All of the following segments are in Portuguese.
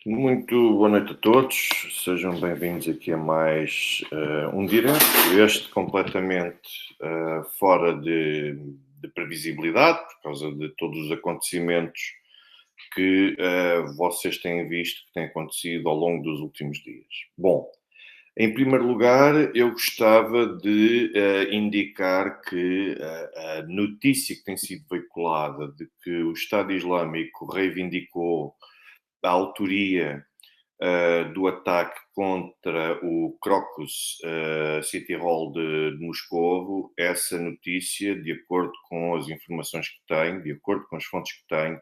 Muito boa noite a todos, sejam bem-vindos aqui a mais um direto, este completamente fora de previsibilidade, por causa de todos os acontecimentos que vocês têm visto que têm acontecido ao longo dos últimos dias. Bom, em primeiro lugar, eu gostava de indicar que a notícia que tem sido veiculada de que o Estado Islâmico reivindicou a autoria do ataque contra o Crocus City Hall de Moscovo, essa notícia, de acordo com as informações que tenho, de acordo com as fontes que tenho,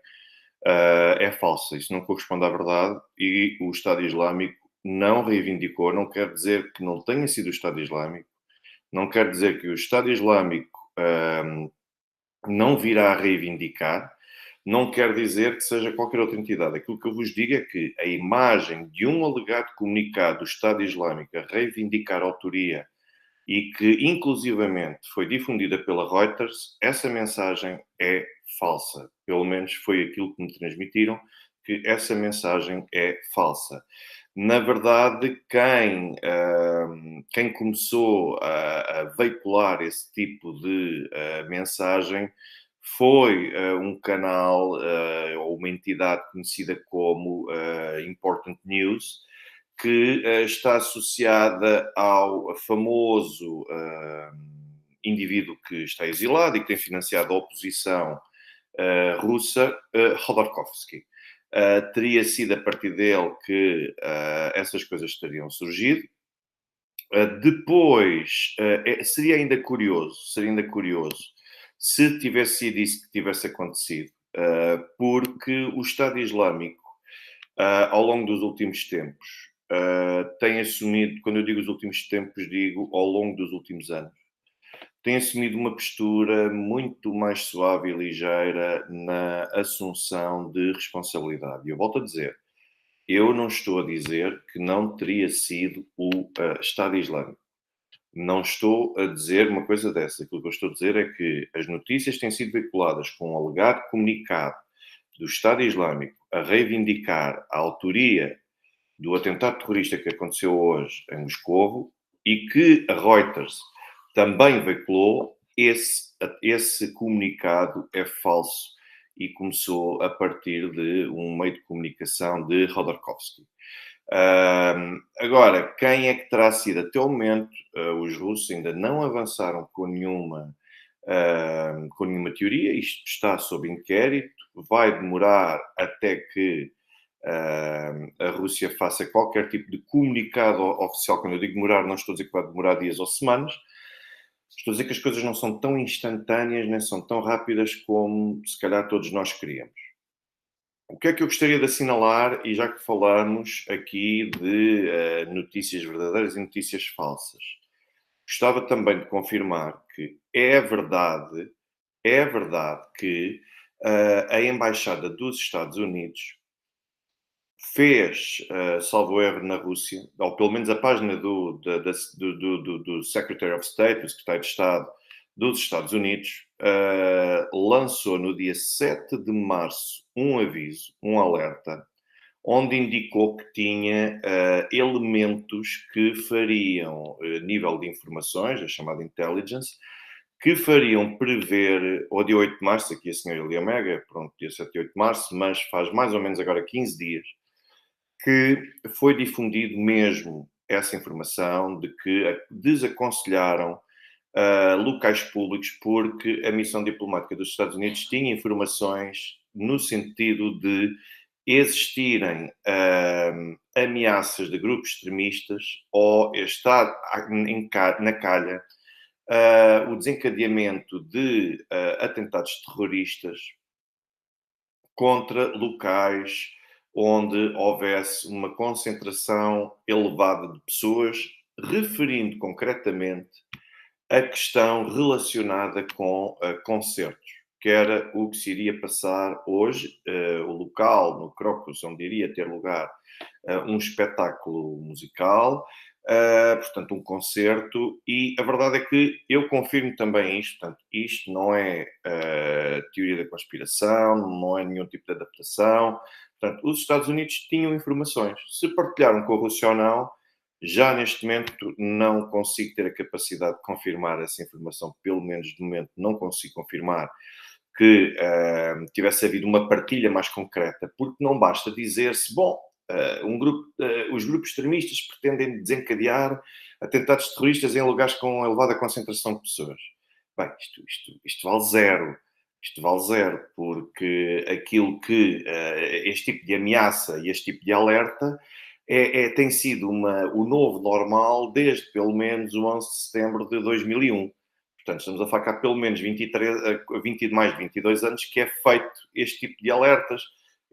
é falsa. Isso não corresponde à verdade e o Estado Islâmico não reivindicou, não quer dizer que não tenha sido o Estado Islâmico, não quer dizer que o Estado Islâmico não virá a reivindicar, não quer dizer que seja qualquer outra entidade. Aquilo que eu vos digo é que a imagem de um alegado comunicado do Estado Islâmico a reivindicar a autoria e que, inclusivamente, foi difundida pela Reuters, essa mensagem é falsa. Pelo menos foi aquilo que me transmitiram, que essa mensagem é falsa. Na verdade, quem começou a veicular esse tipo de mensagem foi um canal ou uma entidade conhecida como Important News, que está associada ao famoso indivíduo que está exilado e que tem financiado a oposição russa, Khodorkovsky. Teria sido a partir dele que essas coisas teriam surgido. Depois, seria ainda curioso se tivesse sido isso que tivesse acontecido, porque o Estado Islâmico, ao longo dos últimos tempos, tem assumido, quando eu digo os últimos tempos, digo ao longo dos últimos anos, tem assumido uma postura muito mais suave e ligeira na assunção de responsabilidade. E eu volto a dizer, eu não estou a dizer que não teria sido o Estado Islâmico. Não estou a dizer uma coisa dessa. Aquilo que eu estou a dizer é que as notícias têm sido veiculadas com um alegado comunicado do Estado Islâmico a reivindicar a autoria do atentado terrorista que aconteceu hoje em Moscovo e que a Reuters também veiculou, esse comunicado é falso e começou a partir de um meio de comunicação de Khodorkovsky. Agora, quem é que terá sido? Até o momento, os russos ainda não avançaram com nenhuma teoria. Isto está sob inquérito. Vai demorar até que a Rússia faça qualquer tipo de comunicado oficial. Quando eu digo demorar, não estou a dizer que vai demorar dias ou semanas. Estou a dizer que as coisas não são tão instantâneas, nem são tão rápidas como se calhar todos nós queríamos. O que é que eu gostaria de assinalar, e já que falamos aqui de notícias verdadeiras e notícias falsas, gostava também de confirmar que é verdade que a Embaixada dos Estados Unidos fez, salvo erro, na Rússia, ou pelo menos a página do Secretary of State, do Secretário de Estado dos Estados Unidos, lançou no dia 7 de março um aviso, um alerta, onde indicou que tinha elementos que fariam, nível de informações, a chamada intelligence, que fariam prever, ou dia 8 de março, aqui a senhora Elia Mega, pronto, dia 7 e 8 de março, mas faz mais ou menos agora 15 dias, que foi difundido mesmo essa informação de que desaconselharam locais públicos porque a missão diplomática dos Estados Unidos tinha informações no sentido de existirem ameaças de grupos extremistas ou estar na calha o desencadeamento de atentados terroristas contra locais onde houvesse uma concentração elevada de pessoas, referindo concretamente a questão relacionada com concertos, que era o que se iria passar hoje, o local no Crocus, onde iria ter lugar um espetáculo musical, portanto, um concerto, e a verdade é que eu confirmo também isto, portanto, isto não é teoria da conspiração, não é nenhum tipo de adaptação, portanto, os Estados Unidos tinham informações, se partilharam com a Rússia ou não, já neste momento não consigo ter a capacidade de confirmar essa informação, pelo menos de momento não consigo confirmar que tivesse havido uma partilha mais concreta, porque não basta dizer-se, bom, os grupos extremistas pretendem desencadear atentados terroristas em lugares com elevada concentração de pessoas. Bem, isto vale zero. Isto vale zero, porque aquilo que este tipo de ameaça e este tipo de alerta tem sido o novo normal desde pelo menos o 11 de setembro de 2001. Portanto, estamos a falar que há pelo menos mais de 22 anos que é feito este tipo de alertas,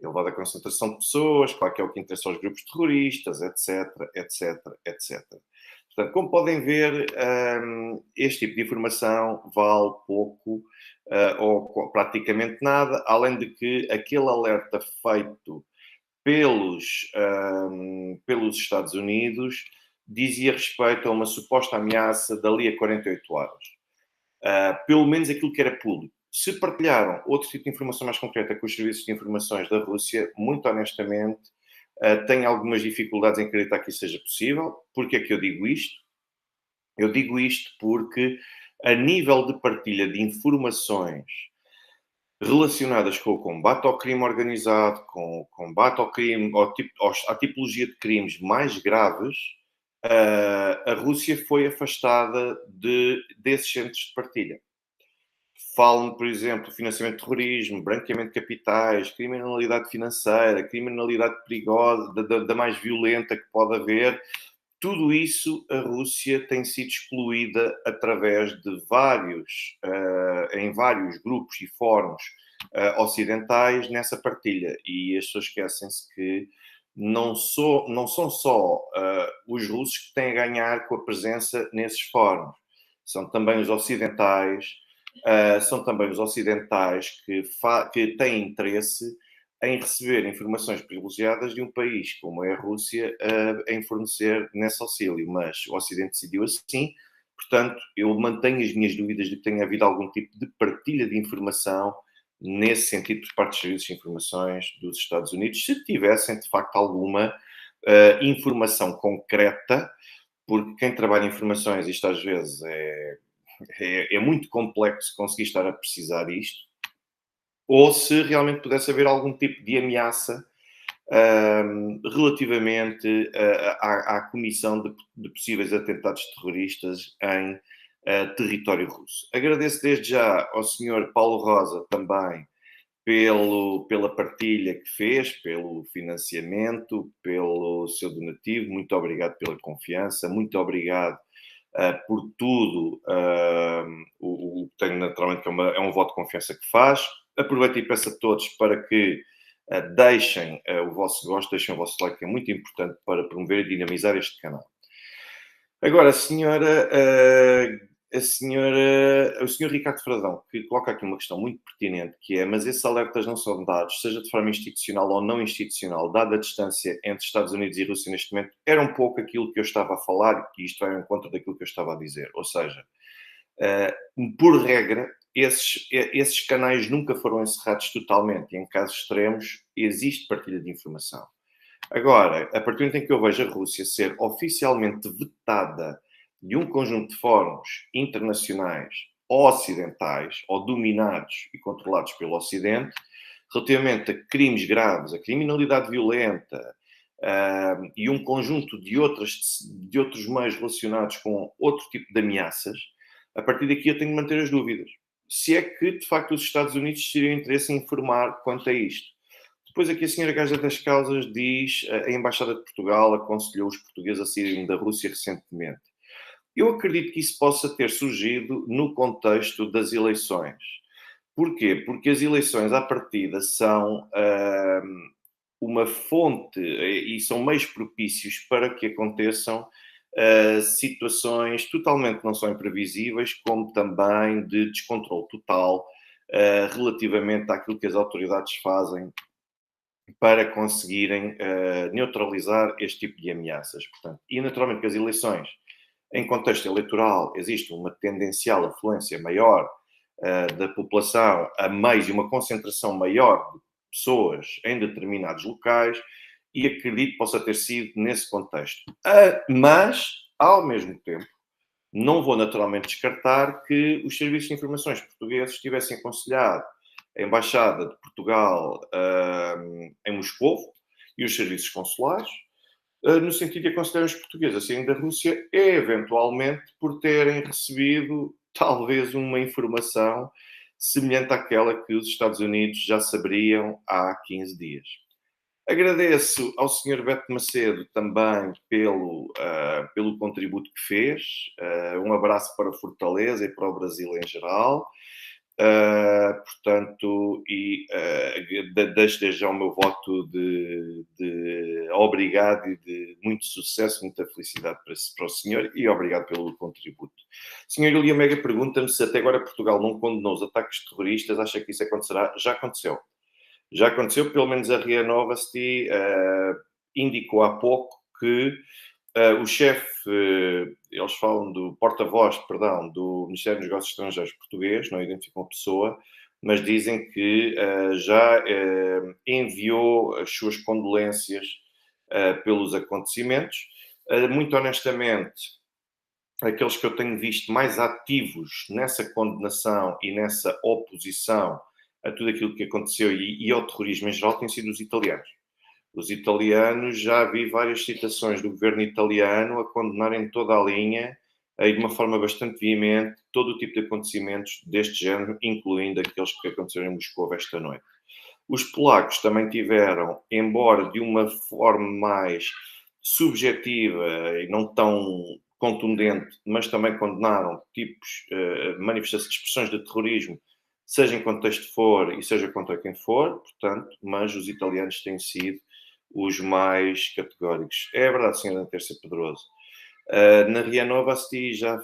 elevada concentração de pessoas, claro que é o que interessa aos grupos terroristas, etc, etc, etc. Portanto, como podem ver, este tipo de informação vale pouco ou praticamente nada, além de que aquele alerta feito pelos Estados Unidos dizia respeito a uma suposta ameaça dali a 48 horas. Pelo menos aquilo que era público. Se partilharam outro tipo de informação mais concreta com os serviços de informações da Rússia, muito honestamente, tenho algumas dificuldades em acreditar que isso seja possível. Porquê é que eu digo isto? Eu digo isto porque, a nível de partilha de informações relacionadas com o combate ao crime organizado, com o combate ao crime, à tipologia de crimes mais graves, a Rússia foi afastada desses centros de partilha. Falam, por exemplo, financiamento de terrorismo, branqueamento de capitais, criminalidade financeira, criminalidade perigosa, da mais violenta que pode haver. Tudo isso, a Rússia tem sido excluída através de em vários grupos e fóruns ocidentais nessa partilha. E as pessoas esquecem-se que não são só os russos que têm a ganhar com a presença nesses fóruns. São também os ocidentais, que têm interesse em receber informações privilegiadas de um país como é a Rússia em fornecer nesse auxílio. Mas o Ocidente decidiu assim, portanto, eu mantenho as minhas dúvidas de que tenha havido algum tipo de partilha de informação nesse sentido por parte dos serviços de informações dos Estados Unidos, se tivessem, de facto, alguma informação concreta, porque quem trabalha em informações, isto às vezes é muito complexo conseguir estar a precisar isto, ou se realmente pudesse haver algum tipo de ameaça relativamente à comissão de possíveis atentados terroristas em território russo. Agradeço desde já ao Sr. Paulo Rosa também pela partilha que fez, pelo financiamento, pelo seu donativo. Muito obrigado pela confiança, muito obrigado por tudo o que tenho naturalmente, que é um voto de confiança que faz. Aproveito e peço a todos para que deixem o vosso gosto, deixem o vosso like, que é muito importante para promover e dinamizar este canal. Agora, o senhor Ricardo Fradão, que coloca aqui uma questão muito pertinente, que é, mas esses alertas não são dados, seja de forma institucional ou não institucional, dada a distância entre Estados Unidos e Rússia neste momento, era um pouco aquilo que eu estava a falar, e isto vai ao encontro daquilo que eu estava a dizer. Ou seja, por regra, esses canais nunca foram encerrados totalmente, e em casos extremos existe partilha de informação. Agora, a partir do momento em que eu vejo a Rússia ser oficialmente vetada de um conjunto de fóruns internacionais ou ocidentais, ou dominados e controlados pelo Ocidente, relativamente a crimes graves, a criminalidade violenta e um conjunto de outros meios relacionados com outro tipo de ameaças, a partir daqui eu tenho de manter as dúvidas. Se é que, de facto, os Estados Unidos teriam interesse em informar quanto a isto. Depois aqui a senhora Gaja das Causas diz a Embaixada de Portugal aconselhou os portugueses a saírem da Rússia recentemente. Eu acredito que isso possa ter surgido no contexto das eleições. Porquê? Porque as eleições, à partida, são uma fonte e são meios propícios para que aconteçam situações totalmente não só imprevisíveis, como também de descontrole total relativamente àquilo que as autoridades fazem para conseguirem neutralizar este tipo de ameaças. Portanto, e naturalmente que as eleições, em contexto eleitoral, existe uma tendencial afluência maior da população a meios e uma concentração maior de pessoas em determinados locais, e acredito que possa ter sido nesse contexto. Mas, ao mesmo tempo, não vou naturalmente descartar que os serviços de informações portugueses tivessem aconselhado a Embaixada de Portugal em Moscovo e os serviços consulares, no sentido de aconselhar os portugueses a saírem da Rússia, eventualmente por terem recebido talvez uma informação semelhante àquela que os Estados Unidos já saberiam há 15 dias. Agradeço ao Sr. Beto Macedo também pelo contributo que fez. Um abraço para Fortaleza e para o Brasil em geral. Portanto, deixo desde já o meu voto de obrigado e de muito sucesso, muita felicidade para o senhor, e obrigado pelo contributo. O senhor Ilha Mega pergunta-me se até agora Portugal não condenou os ataques terroristas. Acha que isso acontecerá? Já aconteceu. Já aconteceu, pelo menos a RIA Novosti indicou há pouco que o chefe, eles falam do porta-voz, perdão, do Ministério dos Negócios Estrangeiros português, não identificam a pessoa, mas dizem que já enviou as suas condolências pelos acontecimentos. Muito honestamente, aqueles que eu tenho visto mais ativos nessa condenação e nessa oposição a tudo aquilo que aconteceu e ao terrorismo em geral têm sido os italianos. Os italianos, já vi várias citações do governo italiano a condenarem toda a linha e de uma forma bastante veemente todo o tipo de acontecimentos deste género, incluindo aqueles que aconteceram em Moscou esta noite. Os polacos também tiveram, embora de uma forma mais subjetiva e não tão contundente, mas também condenaram tipos, manifestações, expressões de terrorismo, seja em contexto for e seja contra quem for, portanto, mas os italianos têm sido os mais categóricos. É verdade, senhora Terça Pedroso. Na RIA Novosti já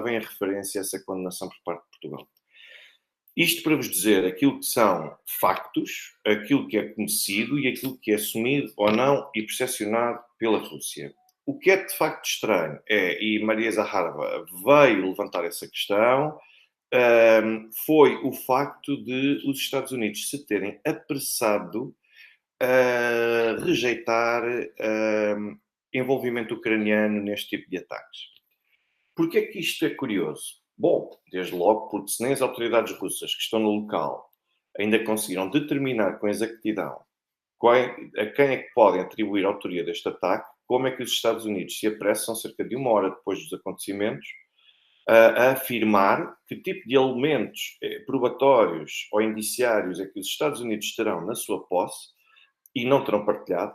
vem a referência a essa condenação por parte de Portugal. Isto para vos dizer aquilo que são factos, aquilo que é conhecido e aquilo que é assumido ou não e percepcionado pela Rússia. O que é de facto estranho e Maria Zaharova veio levantar essa questão, foi o facto de os Estados Unidos se terem apressado a rejeitar envolvimento ucraniano neste tipo de ataques. Porquê é que isto é curioso? Bom, desde logo porque se nem as autoridades russas que estão no local ainda conseguiram determinar com exatidão a quem é que podem atribuir a autoria deste ataque, como é que os Estados Unidos se apressam, cerca de 1 hora depois dos acontecimentos, a afirmar que tipo de elementos probatórios ou indiciários é que os Estados Unidos terão na sua posse e não terão partilhado,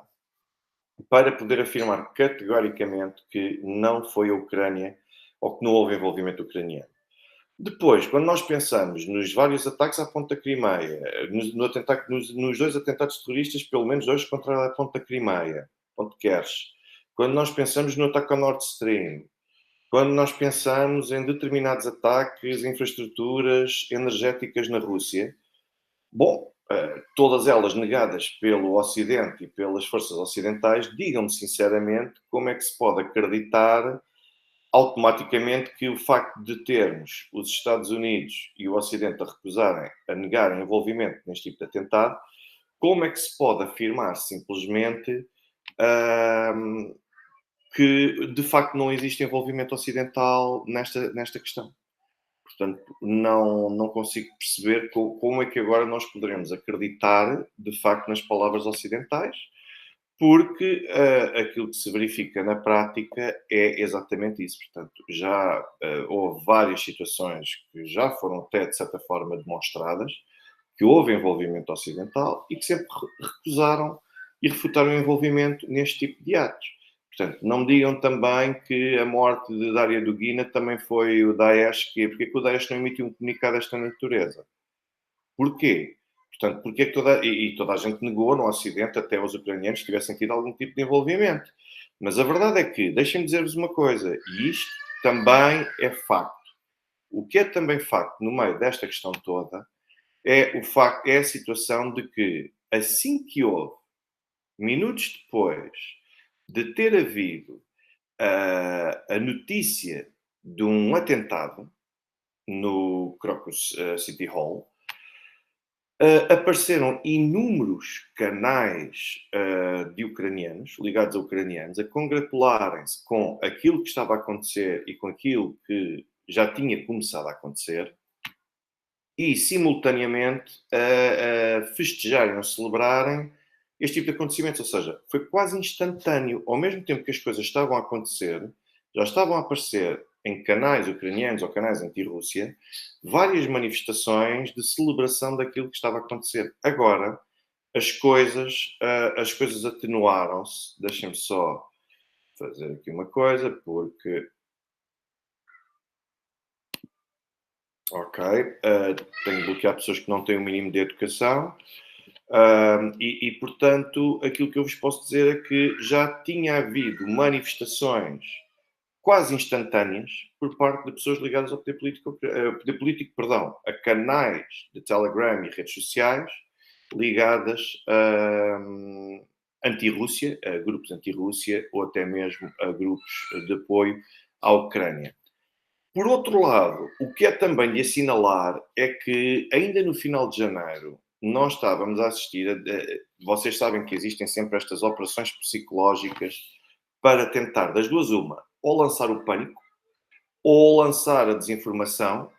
para poder afirmar categoricamente que não foi a Ucrânia ou que não houve envolvimento ucraniano. Depois, quando nós pensamos nos vários ataques à Ponta Crimeia, nos 2 atentados terroristas, pelo menos 2 contra a Ponta Crimeia, Ponte Kerch, quando nós pensamos no ataque ao Nord Stream, quando nós pensamos em determinados ataques a infraestruturas energéticas na Rússia, bom, todas elas negadas pelo Ocidente e pelas forças ocidentais, digam-me sinceramente como é que se pode acreditar automaticamente que o facto de termos os Estados Unidos e o Ocidente a recusarem, a negarem envolvimento neste tipo de atentado, como é que se pode afirmar simplesmente que de facto não existe envolvimento ocidental nesta questão? Portanto, não consigo perceber como é que agora nós poderemos acreditar, de facto, nas palavras ocidentais, porque aquilo que se verifica na prática é exatamente isso. Portanto, já houve várias situações que já foram até, de certa forma, demonstradas, que houve envolvimento ocidental e que sempre recusaram e refutaram o envolvimento neste tipo de atos. Portanto, não me digam também que a morte de Daria Dugina também foi o Daesh, porque o Daesh não emitiu um comunicado desta natureza. Porquê? Portanto, porque toda a gente negou no Ocidente, até os ucranianos, tivessem tido algum tipo de envolvimento. Mas a verdade é que, deixem-me dizer-vos uma coisa, e isto também é facto. O que é também facto no meio desta questão toda é a situação de que, assim que houve minutos depois de ter havido a notícia de um atentado no Crocus City Hall, apareceram inúmeros canais de ucranianos, ligados a ucranianos, a congratularem-se com aquilo que estava a acontecer e com aquilo que já tinha começado a acontecer e, simultaneamente, a festejarem ou celebrarem este tipo de acontecimentos. Ou seja, foi quase instantâneo. Ao mesmo tempo que as coisas estavam a acontecer, já estavam a aparecer em canais ucranianos ou canais anti-Rússia várias manifestações de celebração daquilo que estava a acontecer. Agora, as coisas atenuaram-se. Deixem-me só fazer aqui uma coisa, porque... Ok, tenho de bloquear pessoas que não têm o mínimo de educação. Portanto, aquilo que eu vos posso dizer é que já tinha havido manifestações quase instantâneas por parte de pessoas ligadas ao poder político, perdão, a canais de Telegram e redes sociais ligadas a anti-Rússia, a grupos anti-Rússia ou até mesmo a grupos de apoio à Ucrânia. Por outro lado, o que é também de assinalar é que ainda no final de janeiro nós estávamos a assistir vocês sabem que existem sempre estas operações psicológicas para tentar, das duas uma, ou lançar o pânico, ou lançar a desinformação,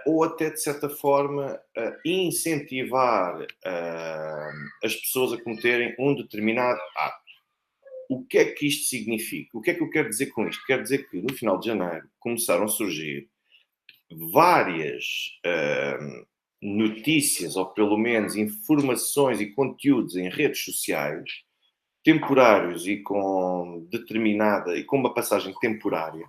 ou até, de certa forma, incentivar as pessoas a cometerem um determinado ato. O que é que isto significa? O que é que eu quero dizer com isto? Quero dizer que no final de janeiro começaram a surgir várias notícias, ou pelo menos informações e conteúdos em redes sociais, temporários e com determinada, e com uma passagem temporária,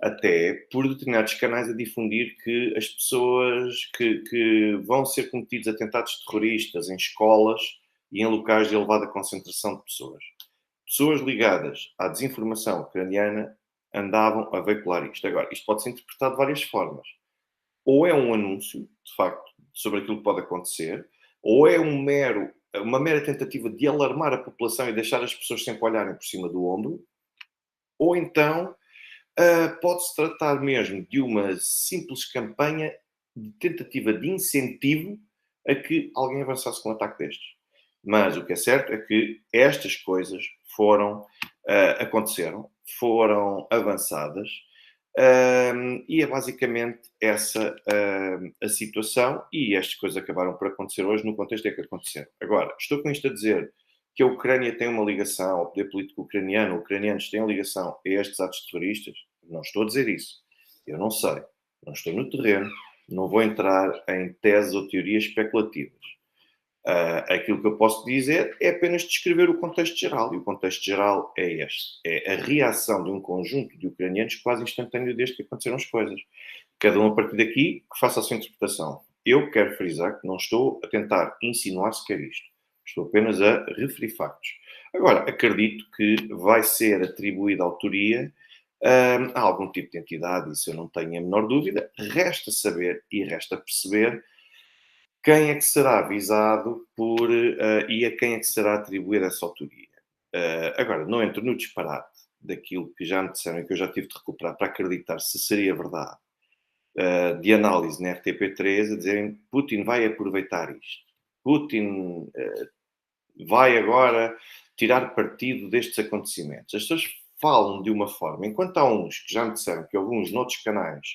até por determinados canais a difundir que as pessoas que vão ser cometidos atentados terroristas em escolas e em locais de elevada concentração de pessoas. Pessoas ligadas à desinformação ucraniana andavam a veicular isto. Agora, isto pode ser interpretado de várias formas. Ou é um anúncio, de facto, sobre aquilo que pode acontecer, ou é uma mera tentativa de alarmar a população e deixar as pessoas sempre olharem por cima do ombro, ou então pode-se tratar mesmo de uma simples campanha de tentativa de incentivo a que alguém avançasse com um ataque destes. Mas o que é certo é que estas coisas aconteceram, foram avançadas, e é basicamente essa a situação, e estas coisas acabaram por acontecer hoje no contexto em que aconteceram. Agora, estou com isto a dizer que a Ucrânia tem uma ligação ao poder político ucraniano, ucranianos têm ligação a estes atos terroristas? Não estou a dizer isso. Eu não sei. Não estou no terreno. Não vou entrar em teses ou teorias especulativas. Aquilo que eu posso dizer é apenas descrever o contexto geral. E o contexto geral é este. É a reação de um conjunto de ucranianos quase instantâneo desde que aconteceram as coisas. Cada um, a partir daqui, que faça a sua interpretação. Eu quero frisar que não estou a tentar insinuar sequer isto. Estou apenas a referir factos. Agora, acredito que vai ser atribuída autoria a algum tipo de entidade, isso eu não tenho a menor dúvida. Resta saber e resta perceber quem é que será avisado e a quem é que será atribuída essa autoria. Agora, não entro no disparate daquilo que já me disseram e que eu já tive de recuperar para acreditar se seria verdade, de análise na RTP3, a dizerem que Putin vai aproveitar isto. Putin vai agora tirar partido destes acontecimentos. As pessoas falam de uma forma, enquanto há uns que já me disseram que houve uns noutros canais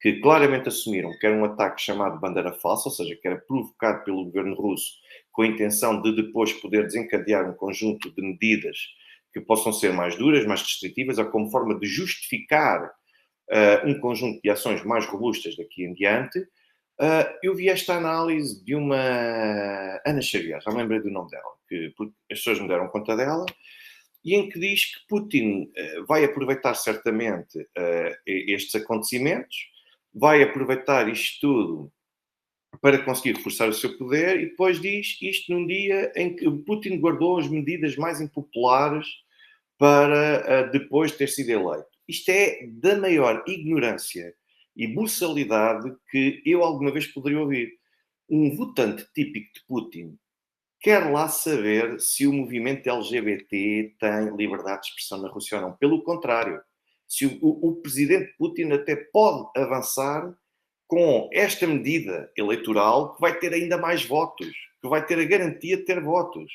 que claramente assumiram que era um ataque chamado bandeira falsa, ou seja, que era provocado pelo governo russo com a intenção de depois poder desencadear um conjunto de medidas que possam ser mais duras, mais restritivas, ou como forma de justificar um conjunto de ações mais robustas daqui em diante. Eu vi esta análise de uma Ana Xavier, já me lembrei do nome dela, porque as pessoas me deram conta dela, e em que diz que Putin vai aproveitar certamente estes acontecimentos, vai aproveitar isto tudo para conseguir reforçar o seu poder, e depois diz isto num dia em que Putin guardou as medidas mais impopulares para depois ter sido eleito. Isto é da maior ignorância e buçalidade que eu alguma vez poderia ouvir. Um votante típico de Putin quer lá saber se o movimento LGBT tem liberdade de expressão na Rússia ou não. Pelo contrário, se o presidente Putin até pode avançar com esta medida eleitoral que vai ter ainda mais votos, que vai ter a garantia de ter votos.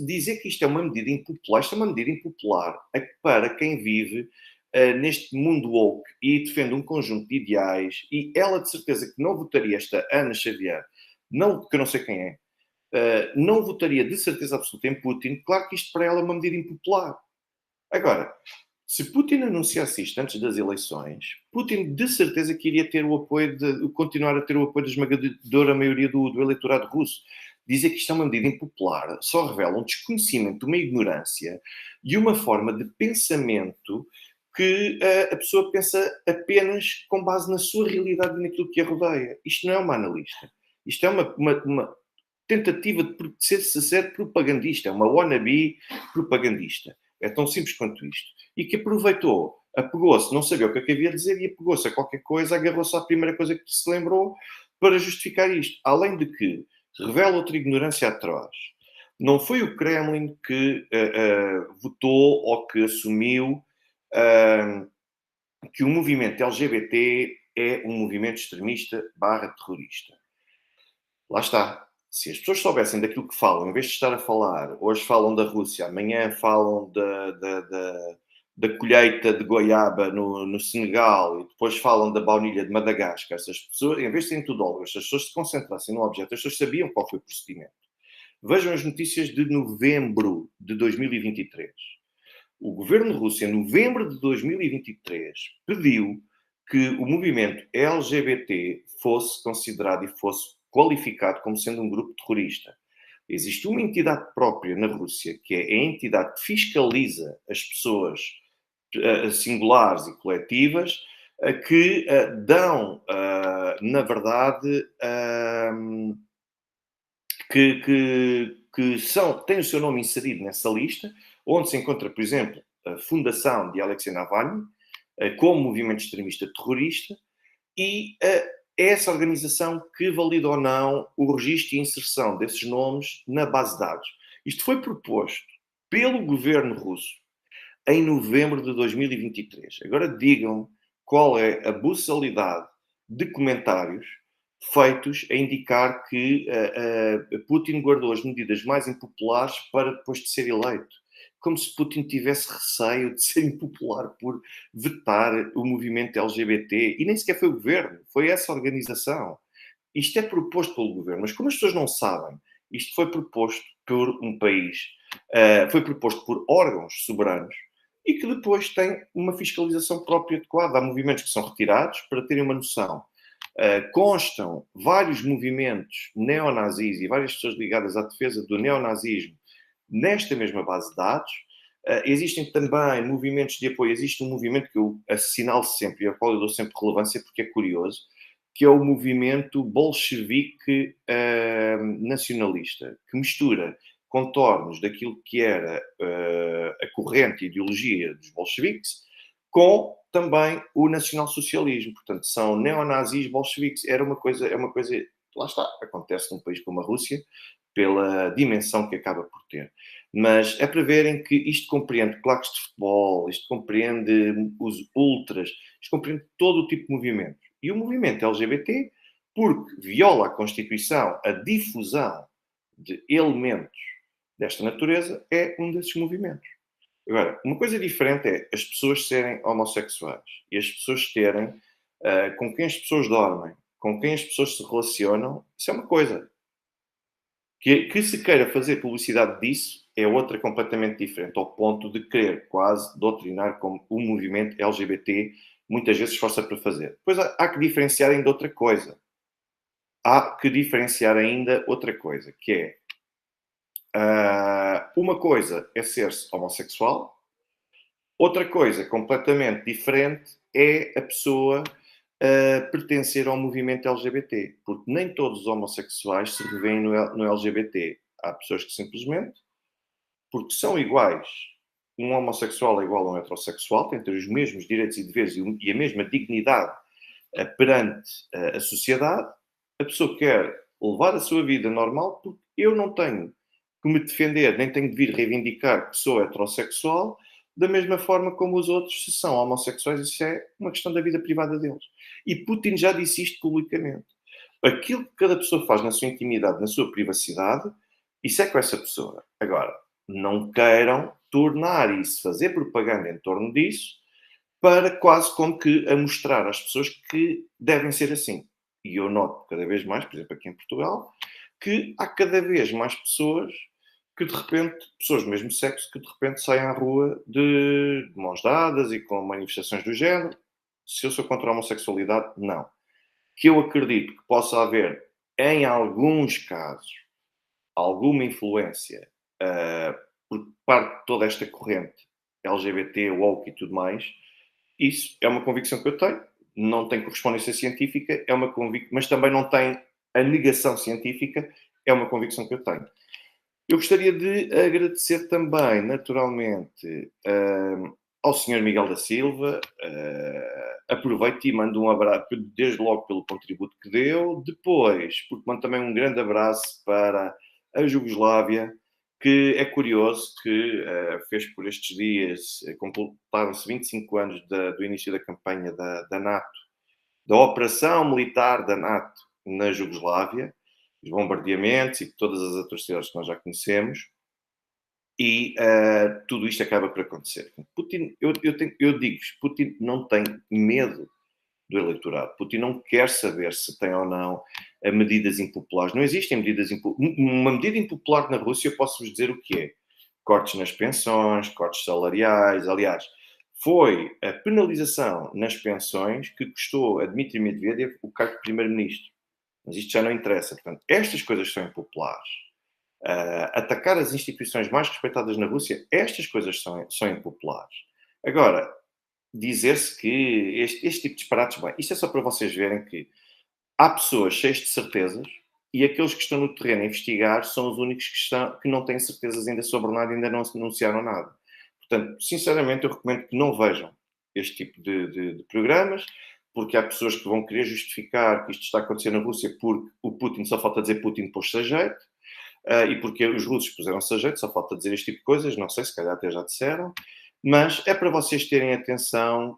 Dizer que isto é uma medida impopular, isto é uma medida impopular para quem vive neste mundo woke e defende um conjunto de ideais, e ela de certeza que não votaria, esta Ana Xavier, não, que eu não sei quem é, não votaria de certeza absoluta em Putin. Claro que isto para ela é uma medida impopular. Agora, se Putin anunciasse isto antes das eleições, Putin de certeza que iria ter o apoio continuar a ter o apoio da esmagadora maioria do eleitorado russo. Dizer que isto é uma medida impopular só revela um desconhecimento, uma ignorância e uma forma de pensamento que a pessoa pensa apenas com base na sua realidade e naquilo que a rodeia. Isto não é uma analista. Isto é uma tentativa de ser propagandista, é uma wannabe propagandista. É tão simples quanto isto. E que aproveitou, apegou-se, não sabia o que é que havia a dizer e apegou-se a qualquer coisa, agarrou-se à primeira coisa que se lembrou para justificar isto. Além de que revela outra ignorância atroz. Não foi o Kremlin que votou ou que assumiu que o movimento LGBT é um movimento extremista barra terrorista. Lá está. Se as pessoas soubessem daquilo que falam, em vez de estar a falar, hoje falam da Rússia, amanhã falam da colheita de goiaba no Senegal e depois falam da baunilha de Madagascar, se as pessoas, em vez de serem tudólogas, se as pessoas se concentrassem no objeto, as pessoas sabiam qual foi o procedimento. Vejam as notícias de novembro de 2023. O governo russo, em novembro de 2023, pediu que o movimento LGBT fosse considerado e fosse qualificado como sendo um grupo terrorista. Existe uma entidade própria na Rússia, que é a entidade que fiscaliza as pessoas singulares e coletivas, que dão, na verdade, têm o seu nome inserido nessa lista, onde se encontra, por exemplo, a Fundação de Alexei Navalny, como movimento extremista terrorista, e é essa organização que valida ou não o registro e inserção desses nomes na base de dados. Isto foi proposto pelo governo russo em novembro de 2023. Agora digam qual é a buçalidade de comentários feitos a indicar que Putin guardou as medidas mais impopulares para depois de ser eleito. Como se Putin tivesse receio de ser impopular por vetar o movimento LGBT. E nem sequer foi o governo, foi essa organização. Isto é proposto pelo governo, mas como as pessoas não sabem, isto foi proposto por um país, foi proposto por órgãos soberanos e que depois tem uma fiscalização própria adequada. Há movimentos que são retirados, para terem uma noção. Constam vários movimentos neonazis e várias pessoas ligadas à defesa do neonazismo nesta mesma base de dados. Existem também movimentos de apoio. Existe um movimento que eu assinalo sempre e ao qual eu dou sempre relevância porque é curioso, que é o movimento bolchevique nacionalista, que mistura contornos daquilo que era a corrente e ideologia dos bolcheviques com também o nacionalsocialismo. Portanto, são neonazis bolcheviques. É uma coisa, lá está, acontece num país como a Rússia, pela dimensão que acaba por ter. Mas é para verem que isto compreende claques de futebol, isto compreende os ultras, isto compreende todo o tipo de movimento. E o movimento LGBT, porque viola a Constituição, a difusão de elementos desta natureza, é um desses movimentos. Agora, uma coisa diferente é as pessoas serem homossexuais e as pessoas terem, com quem as pessoas dormem, com quem as pessoas se relacionam, isso é uma coisa. Que se queira fazer publicidade disso é outra completamente diferente, ao ponto de querer quase doutrinar como o movimento LGBT muitas vezes esforça para fazer. Depois há que diferenciar ainda outra coisa. Que é uma coisa é ser-se homossexual, outra coisa completamente diferente é a pessoa pertencer ao movimento LGBT, porque nem todos os homossexuais se revêem no LGBT. Há pessoas que simplesmente, porque são iguais, um homossexual é igual a um heterossexual, tem que ter os mesmos direitos e deveres e a mesma dignidade perante a sociedade, a pessoa quer levar a sua vida normal porque eu não tenho que me defender, nem tenho de vir reivindicar que sou heterossexual, da mesma forma como os outros, se são homossexuais, isso é uma questão da vida privada deles. E Putin já disse isto publicamente. Aquilo que cada pessoa faz na sua intimidade, na sua privacidade, isso é com essa pessoa. Agora, não queiram tornar isso, fazer propaganda em torno disso, para quase como que a mostrar às pessoas que devem ser assim. E eu noto cada vez mais, por exemplo, aqui em Portugal, que há cada vez mais pessoas que de repente, pessoas do mesmo sexo, que de repente saem à rua de mãos dadas e com manifestações do género. Se eu sou contra a homossexualidade, não. Que eu acredito que possa haver, em alguns casos, alguma influência por parte de toda esta corrente LGBT, woke e tudo mais, isso é uma convicção que eu tenho. Não tem correspondência científica, é uma convicção, mas também não tem a negação científica, é uma convicção que eu tenho. Eu gostaria de agradecer também, naturalmente, ao Sr. Miguel da Silva. Aproveito e mando um abraço, desde logo pelo contributo que deu. Depois, porque mando também um grande abraço para a Jugoslávia, que é curioso que fez por estes dias, completaram-se 25 anos do início da campanha da NATO, da operação militar da NATO na Jugoslávia, os bombardeamentos e todas as atrocidades que nós já conhecemos, e tudo isto acaba por acontecer. Putin, eu digo-vos, Putin não tem medo do eleitorado. Putin não quer saber se tem ou não medidas impopulares. Não existem medidas impopulares. Uma medida impopular na Rússia, eu posso-vos dizer o que é. Cortes nas pensões, cortes salariais. Aliás, foi a penalização nas pensões que custou a Dmitry Medvedev o cargo de primeiro-ministro. Mas isto já não interessa. Portanto, estas coisas são impopulares. Atacar as instituições mais respeitadas na Rússia, estas coisas são impopulares. Agora, dizer-se que este tipo de disparates, bem, isto é só para vocês verem que há pessoas cheias de certezas e aqueles que estão no terreno a investigar são os únicos que não têm certezas ainda sobre nada e ainda não se anunciaram nada. Portanto, sinceramente, eu recomendo que não vejam este tipo de programas, porque há pessoas que vão querer justificar que isto está a acontecer na Rússia porque o Putin, só falta dizer Putin pôs-se a jeito, e porque os russos puseram-se a jeito, só falta dizer este tipo de coisas, não sei, se calhar até já disseram, mas é para vocês terem atenção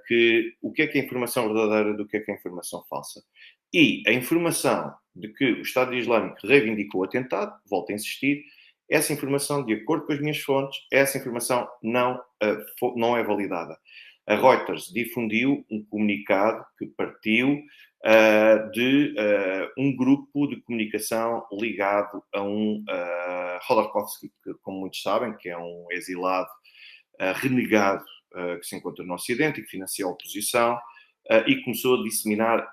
que o que é informação verdadeira do que é informação falsa. E a informação de que o Estado Islâmico reivindicou o atentado, volto a insistir, essa informação, de acordo com as minhas fontes, essa informação não é validada. A Reuters difundiu um comunicado que partiu de um grupo de comunicação ligado a um Khodorkovsky, que, como muitos sabem, que é um exilado renegado que se encontra no Ocidente e que financia a oposição, e começou a disseminar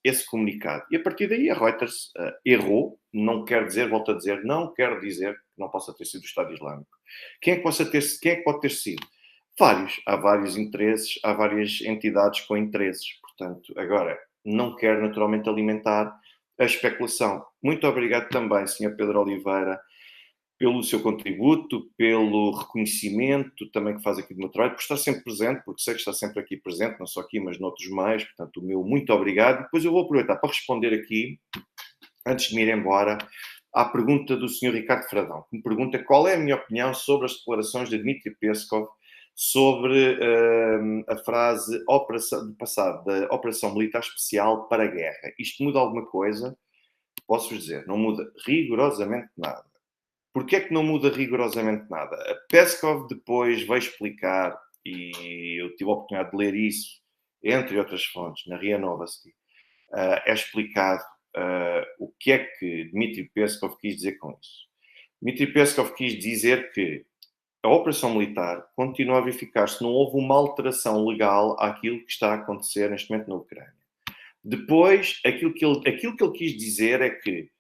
esse comunicado. E a partir daí a Reuters errou, não quer dizer, volto a dizer, não quer dizer que não possa ter sido o Estado Islâmico. Quem é que pode ter sido? Vários. Há vários interesses, há várias entidades com interesses. Portanto, agora, não quero naturalmente alimentar a especulação. Muito obrigado também, Sr. Pedro Oliveira, pelo seu contributo, pelo reconhecimento também que faz aqui do meu trabalho, por estar sempre presente, porque sei que está sempre aqui presente, não só aqui, mas noutros meios. Portanto, o meu muito obrigado. Depois eu vou aproveitar para responder aqui, antes de me ir embora, à pergunta do Sr. Ricardo Fradão, que me pergunta qual é a minha opinião sobre as declarações de Dmitry Peskov sobre a frase do passado da Operação Militar Especial para a Guerra. Isto muda alguma coisa? Posso-vos dizer, não muda rigorosamente nada. Porquê é que não muda rigorosamente nada? A Peskov depois vai explicar, e eu tive a oportunidade de ler isso, entre outras fontes, na RIA Novosti, é explicado o que é que Dmitry Peskov quis dizer com isso. Dmitry Peskov quis dizer que a operação militar continua a verificar-se, não houve uma alteração legal àquilo que está a acontecer neste momento na Ucrânia. Depois, aquilo que ele quis dizer é que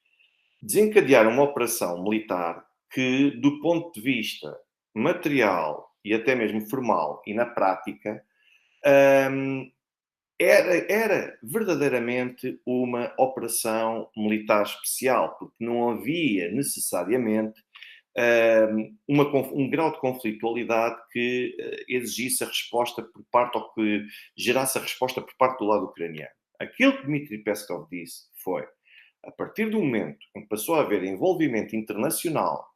desencadear uma operação militar que, do ponto de vista material e até mesmo formal e na prática, era verdadeiramente uma operação militar especial, porque não havia necessariamente um grau de conflitualidade que exigisse a resposta por parte, ou que gerasse a resposta por parte do lado ucraniano. Aquilo que Dmitry Peskov disse foi: A partir do momento em que passou a haver envolvimento internacional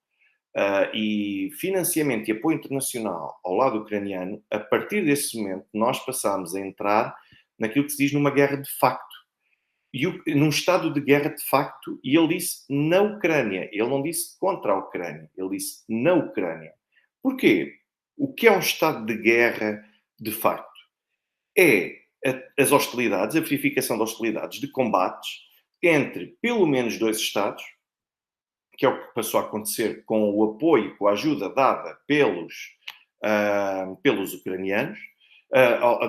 e financiamento e apoio internacional ao lado ucraniano, a partir desse momento nós passámos a entrar naquilo que se diz numa guerra de facto. Num estado de guerra de facto, e ele disse na Ucrânia, ele não disse contra a Ucrânia, ele disse na Ucrânia. Porquê? O que é um estado de guerra de facto? É as hostilidades, a verificação de hostilidades, de combates entre pelo menos dois Estados, que é o que passou a acontecer com o apoio, com a ajuda dada pelos ucranianos,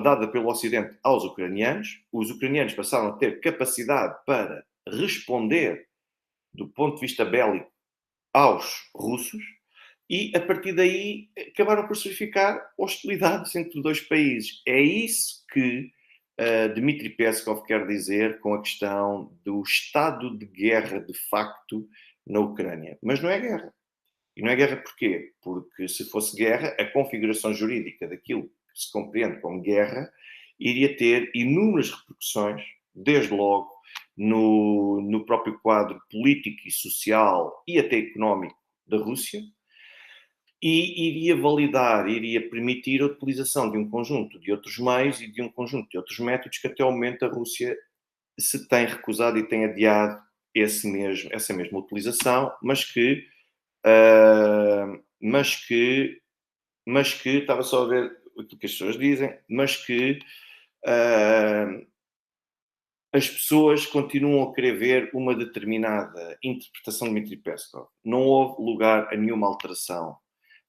dada pelo Ocidente aos ucranianos. Os ucranianos passaram a ter capacidade para responder, do ponto de vista bélico, aos russos, e a partir daí acabaram por se verificar hostilidades entre dois países. É isso que Dmitry Peskov quer dizer com a questão do estado de guerra de facto na Ucrânia. Mas não é guerra. E não é guerra porquê? Porque se fosse guerra, a configuração jurídica daquilo que se compreende como guerra iria ter inúmeras repercussões, desde logo no próprio quadro político e social e até económico da Rússia, e iria validar, iria permitir a utilização de um conjunto de outros meios e de um conjunto de outros métodos que até o momento a Rússia se tem recusado e tem adiado essa mesma utilização, mas que estava só a ver o que as pessoas dizem, mas que as pessoas continuam a querer ver uma determinada interpretação de Dmitry Peskov. Não houve lugar a nenhuma alteração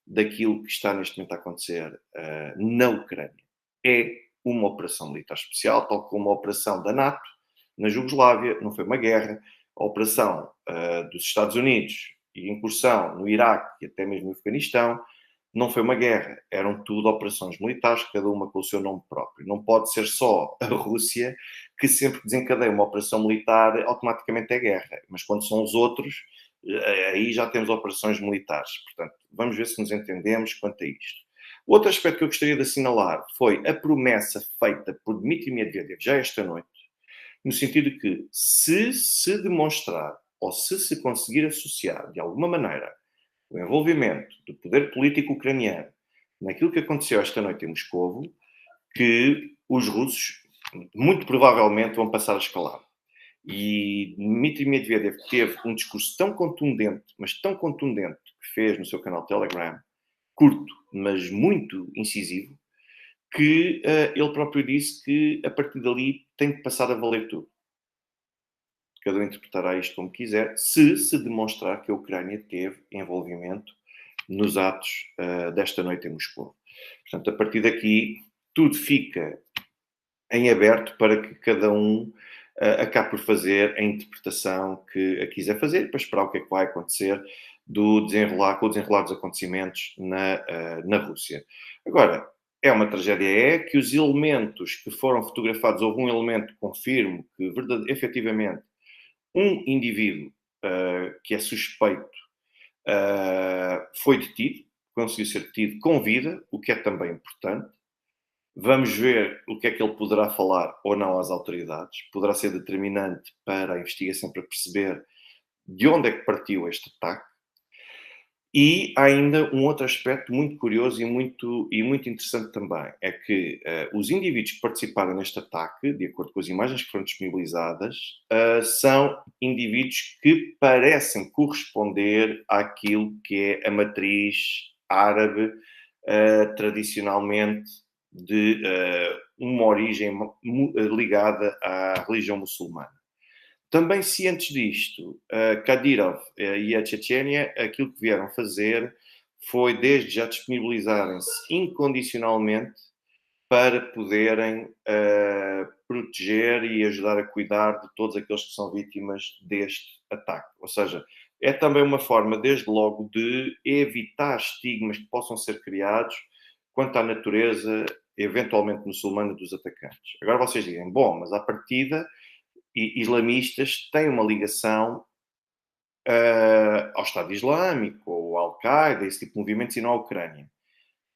daquilo que está neste momento a acontecer na Ucrânia. É uma operação militar especial, tal como a operação da NATO na Jugoslávia, não foi uma guerra. A operação dos Estados Unidos e a incursão no Iraque e até mesmo no Afeganistão não foi uma guerra. Eram tudo operações militares, cada uma com o seu nome próprio. Não pode ser só a Rússia que sempre desencadeia uma operação militar, automaticamente é guerra. Mas quando são os outros, aí já temos operações militares. Portanto, vamos ver se nos entendemos quanto a isto. Outro aspecto que eu gostaria de assinalar foi a promessa feita por Dmitry Medvedev já esta noite, no sentido de que se demonstrar ou se conseguir associar de alguma maneira o envolvimento do poder político ucraniano naquilo que aconteceu esta noite em Moscovo, que os russos muito provavelmente vão passar a escalar. E Dmitry Medvedev teve um discurso tão contundente, mas tão contundente, que fez no seu canal Telegram, curto, mas muito incisivo, que ele próprio disse que a partir dali tem de passar a valer tudo. Cada um interpretará isto como quiser, se demonstrar que a Ucrânia teve envolvimento nos atos desta noite em Moscou. Portanto, a partir daqui, tudo fica em aberto para que cada um acabe por fazer a interpretação que a quiser fazer, para esperar o que é que vai acontecer com o desenrolar dos acontecimentos na Rússia. Agora, é uma tragédia que os elementos que foram fotografados, houve um elemento, confirmo, que efetivamente um indivíduo que é suspeito foi detido, conseguiu ser detido com vida, o que é também importante. Vamos ver o que é que ele poderá falar ou não às autoridades. Poderá ser determinante para a investigação, para perceber de onde é que partiu este ataque. E há ainda um outro aspecto muito curioso e muito interessante também. É que os indivíduos que participaram neste ataque, de acordo com as imagens que foram disponibilizadas, são indivíduos que parecem corresponder àquilo que é a matriz árabe tradicionalmente de uma origem ligada à religião muçulmana. Também cientes disto, Kadyrov e a Chechênia, aquilo que vieram fazer foi desde já disponibilizarem-se incondicionalmente para poderem proteger e ajudar a cuidar de todos aqueles que são vítimas deste ataque. Ou seja, é também uma forma, desde logo, de evitar estigmas que possam ser criados quanto à natureza, eventualmente muçulmana, dos atacantes. Agora vocês dizem, bom, mas à partida islamistas têm uma ligação ao Estado Islâmico, ou à Al-Qaeda, esse tipo de movimentos, e não à Ucrânia.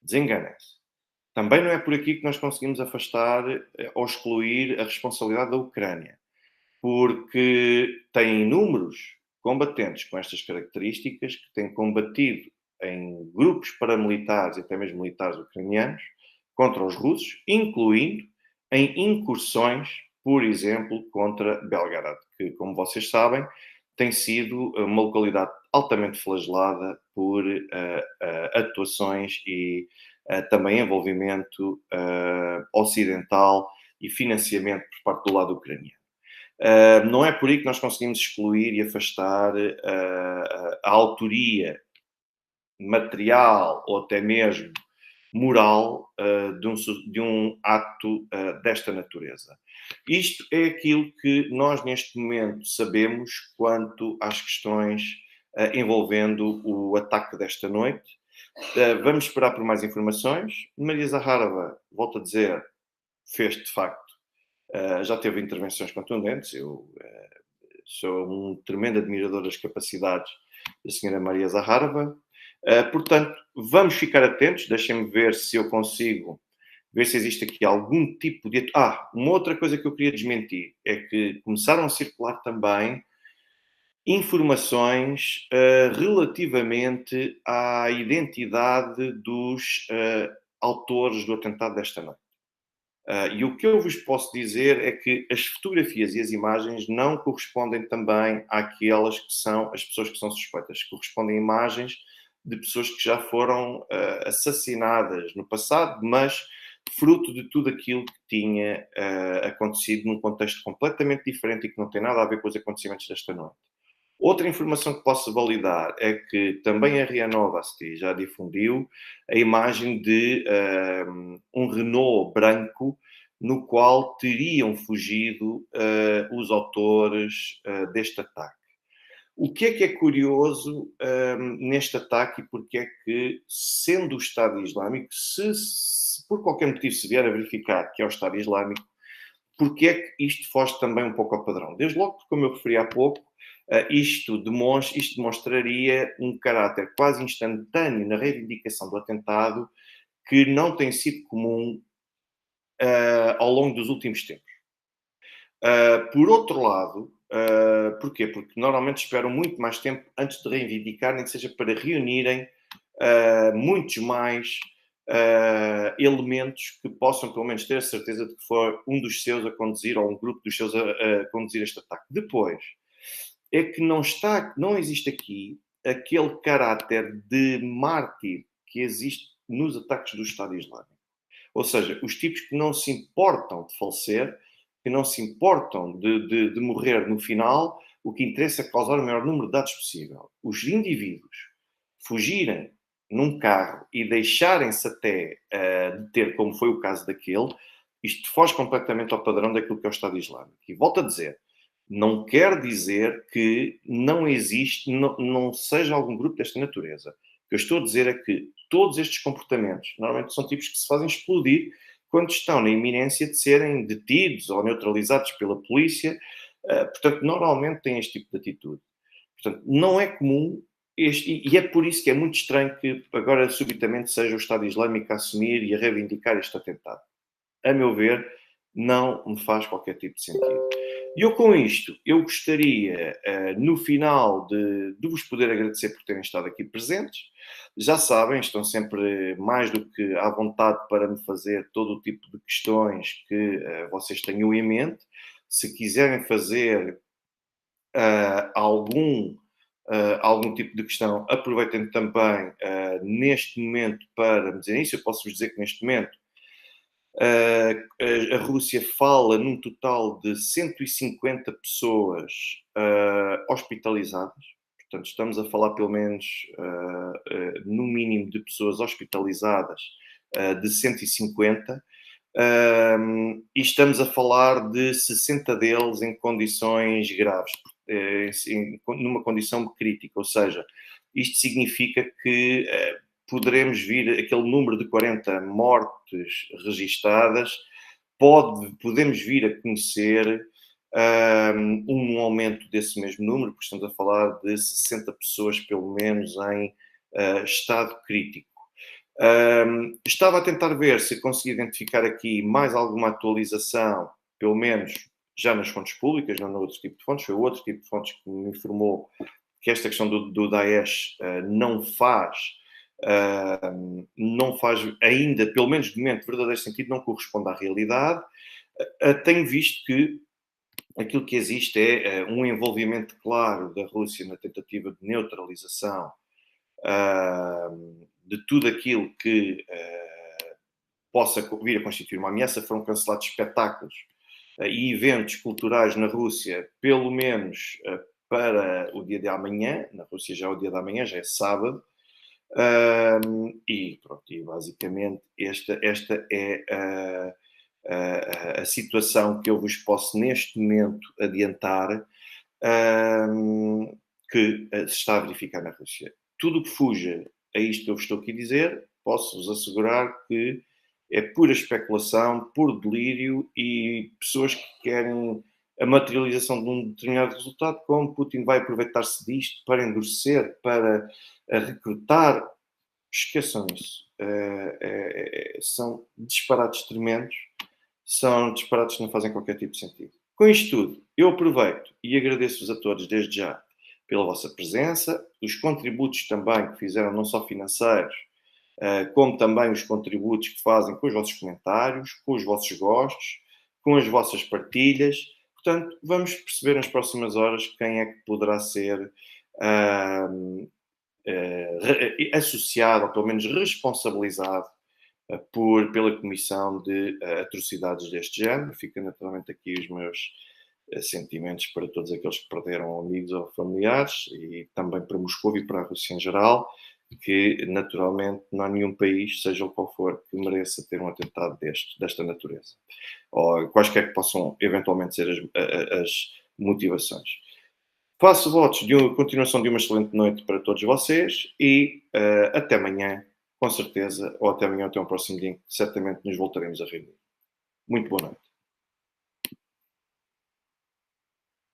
Desenganem-se. Também não é por aqui que nós conseguimos afastar ou excluir a responsabilidade da Ucrânia. porque tem inúmeros combatentes com estas características que têm combatido em grupos paramilitares e até mesmo militares ucranianos contra os russos, incluindo em incursões, por exemplo, contra Belgorod, que, como vocês sabem, tem sido uma localidade altamente flagelada por atuações e também envolvimento ocidental e financiamento por parte do lado ucraniano. Não é por aí que nós conseguimos excluir e afastar a autoria material ou até mesmo moral de um ato desta natureza. Isto é aquilo que nós neste momento sabemos quanto às questões envolvendo o ataque desta noite. Vamos esperar por mais informações. Maria Zaharova, volto a dizer, fez de facto, já teve intervenções contundentes. Eu sou um tremendo admirador das capacidades da senhora Maria Zaharova. Portanto, vamos ficar atentos. Deixem-me ver se eu consigo ver se existe aqui algum tipo de... uma outra coisa que eu queria desmentir é que começaram a circular também informações relativamente à identidade dos autores do atentado desta noite. E o que eu vos posso dizer é que as fotografias e as imagens não correspondem também àquelas que são as pessoas que são suspeitas. Correspondem a imagens de pessoas que já foram assassinadas no passado, mas fruto de tudo aquilo que tinha acontecido num contexto completamente diferente e que não tem nada a ver com os acontecimentos desta noite. Outra informação que posso validar é que também a RIA Novosti já difundiu a imagem de um Renault branco no qual teriam fugido os autores deste ataque. O que é curioso neste ataque e porque é que, sendo o Estado Islâmico, se por qualquer motivo se vier a verificar que é o Estado Islâmico, porque é que isto foge também um pouco ao padrão? Desde logo, como eu referi há pouco, isto demonstraria um caráter quase instantâneo na reivindicação do atentado que não tem sido comum ao longo dos últimos tempos. Por outro lado, porquê? Porque normalmente esperam muito mais tempo antes de reivindicar, nem que seja para reunirem muitos mais elementos que possam, pelo menos, ter a certeza de que foi um dos seus a conduzir, ou um grupo dos seus a conduzir este ataque. Depois, é que não existe aqui aquele caráter de mártir que existe nos ataques do Estado Islâmico. Ou seja, os tipos que não se importam de falecer, que não se importam de morrer no final, o que interessa é causar o maior número de dados possível. Os indivíduos fugirem num carro e deixarem-se até deter, como foi o caso daquele, isto foge completamente ao padrão daquilo que é o Estado Islâmico. E volto a dizer, não quer dizer que não existe, não seja algum grupo desta natureza. O que eu estou a dizer é que todos estes comportamentos, normalmente são tipos que se fazem explodir quando estão na iminência de serem detidos ou neutralizados pela polícia. Portanto, normalmente têm este tipo de atitude. Portanto, não é comum e é por isso que é muito estranho que agora subitamente seja o Estado Islâmico a assumir e a reivindicar este atentado. A meu ver, não me faz qualquer tipo de sentido. E eu com isto, eu gostaria, no final, de vos poder agradecer por terem estado aqui presentes. Já sabem, estão sempre mais do que à vontade para me fazer todo o tipo de questões que vocês tenham em mente. Se quiserem fazer algum tipo de questão, aproveitem também neste momento para me dizer isso. Eu posso-vos dizer que neste momento a Rússia fala num total de 150 pessoas hospitalizadas. Portanto, estamos a falar pelo menos, no mínimo, de pessoas hospitalizadas de 150. E estamos a falar de 60 deles em condições graves, numa condição crítica. Ou seja, isto significa que poderemos vir aquele número de 40 mortes registadas, podemos vir a conhecer um aumento desse mesmo número, porque estamos a falar de 60 pessoas, pelo menos, em estado crítico. Estava a tentar ver se conseguia identificar aqui mais alguma atualização, pelo menos já nas fontes públicas, não no outro tipo de fontes, foi outro tipo de fontes que me informou que esta questão do Daesh não faz ainda, pelo menos de momento, verdadeiro sentido, não corresponde à realidade. Tenho visto que aquilo que existe é um envolvimento claro da Rússia na tentativa de neutralização de tudo aquilo que possa vir a constituir uma ameaça. Foram cancelados espetáculos e eventos culturais na Rússia, pelo menos para o dia de amanhã. Na Rússia já é o dia de amanhã, já é sábado. E pronto, e basicamente esta é a situação que eu vos posso neste momento adiantar que se está a verificar na Rússia. Tudo o que fuja a isto que eu vos estou aqui a dizer, posso-vos assegurar que é pura especulação, puro delírio e pessoas que querem a materialização de um determinado resultado, como Putin vai aproveitar-se disto para endurecer, para recrutar. Esqueçam isso. São disparates tremendos, são disparates que não fazem qualquer tipo de sentido. Com isto tudo, eu aproveito e agradeço-vos a todos desde já pela vossa presença, os contributos também que fizeram, não só financeiros, como também os contributos que fazem com os vossos comentários, com os vossos gostos, com as vossas partilhas. Portanto, vamos perceber nas próximas horas quem é que poderá ser associado, ou pelo menos responsabilizado, pela comissão de atrocidades deste género. Fica naturalmente aqui os meus sentimentos para todos aqueles que perderam amigos ou familiares, e também para Moscou e para a Rússia em geral, que naturalmente não há nenhum país, seja o qual for, que mereça ter um atentado desta natureza, ou quaisquer que possam eventualmente ser as motivações. Faço votos de uma continuação de uma excelente noite para todos vocês e até amanhã, com certeza, ou até amanhã, até um próximo dia, certamente nos voltaremos a reunir. Muito boa noite.